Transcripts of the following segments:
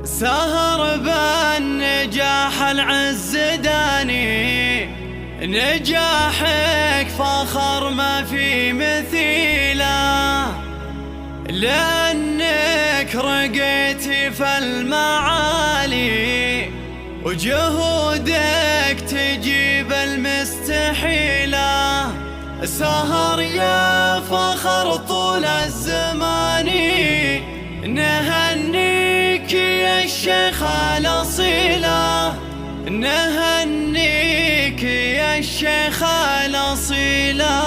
سهر بالنجاح العز داني، نجاحك فخر ما في مثيله، لأنك رقيت في المعالي وجهودك تجيب المستحيلة. سهر يا فخر طول الزمان، نهنيك يا الشيخ الأصيلة، نهنيك يا الشيخ الأصيلة.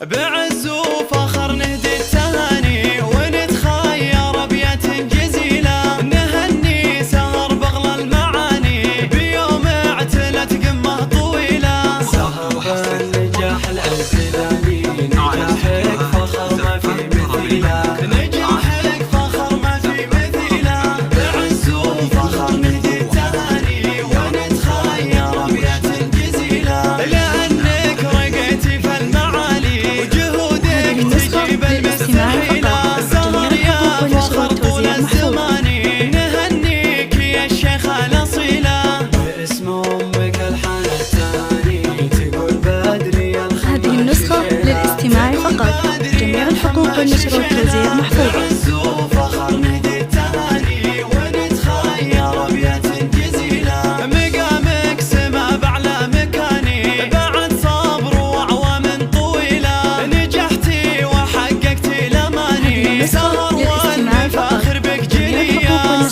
بعز وفخر نهدي التهاني ونتخير أبيات جزيلة، نهني سهر بغل المعاني بيوم اعتلت قمة طويلة. سهر بالنجاح العز داني، نجاحك فخر ما في مثيله، نجاحك فخر ما في مثيله. بعز وفخر نهدي التهاني ونتخير أبيات جزيلة، لأنك رقيت في المعالي وجهودك تجيب المستحيلة. سهر يا فخر طول الزمان، نهنيك يا الشيخ الأصيلة. باسم امك الحان التهاني، تقول بدري الخمر. هذه النسخة للاستماع فقط، جميع الحقوق والنشر والتوزيع محفوظة. بعز وفخر نهدي التهاني ونتخير أبيات جزيلة، مقامك سما بأعلى مكاني بعد صبر وأعوام طويلة، نجحتي وحققتي الأماني. سهر والمفاخر بك جلية،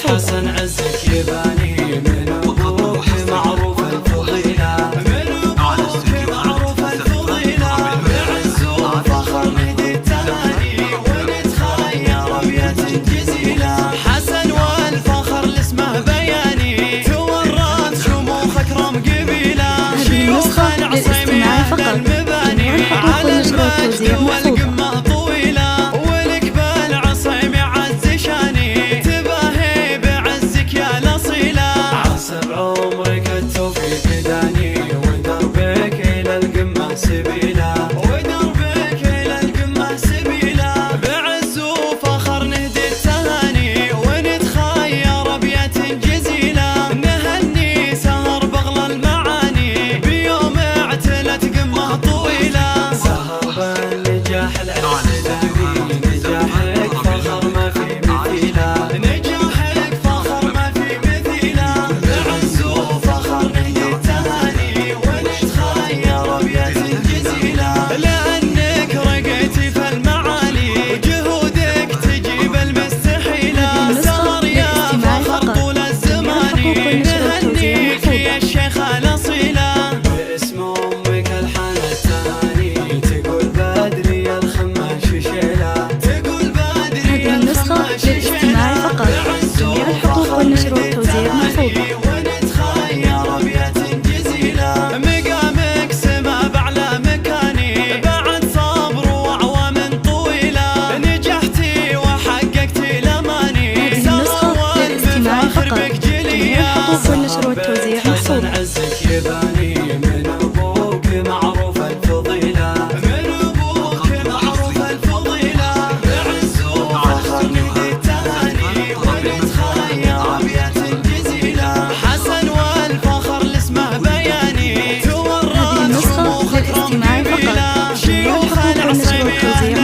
حسن عزك يباني من ابوك معروف الفضيلة، من أبوك معروف الفضيلة. بعز وفخر نهدي التهاني ونتخير أبيات جزيلة، حسن والفخر لاسمه بياني، تورط شموخ أكرم قبيلة. شيوخ العصيم أهل المباني على المجد والقمة طويلة، ولك بالعصيم يعز شاني، تباهي بعزك يا الأصيلة. عسب عمرك التوفيق داني، ودربك إلى القمة سبيله، ودربك إلى القمة سبيلة. بعز وفخر نهدي التهاني ونتخير أبيات جزيلة، نهني سهر بغل المعاني بيوم اعتلت قمة طويلة. سهر بالنجاح العز داني، نجاحك فخر ما في مثيله، نجاحك فخر ما في مثيله. بعز وفخر نهدي التهاني ونتخير أبيات جزيلة، لأنك رقيتي في المعالي وجهودك تجيب المستحيلة. سهر يا فخر طول الزمان، نهنيك يا الشيخ الأصيلة. باسم امك الحان التهاني، تقول بدري الخماش شيله، تقول بادري هذه النسخة للاستماع فقط، جميع الحقوق والنشر والتوزيع محفوظة. ونتخير أبيات جزيلة، مقامك سما بأعلى مكاني بعد صبر وأعوام طويلة، نجحتي وحققتي الأماني. هذه النسخة للاستماع فقط، بك جميع جلية. الحقوق والنشر والتوزيع حسن محفوظة. عزك يباني من ابوك معروف الفضيلة، من أبوك معروف الفضيلة. بعز وفخر نهدي التهاني ونتخير أبيات جزيلة، حسن والفخر لاسمه بياني، هذه تورط النسخة شموخ أكرم للاستماع فقط، قبيلة. جميع شيوخ الحقوق والنشر العصيم والتوزيع أهل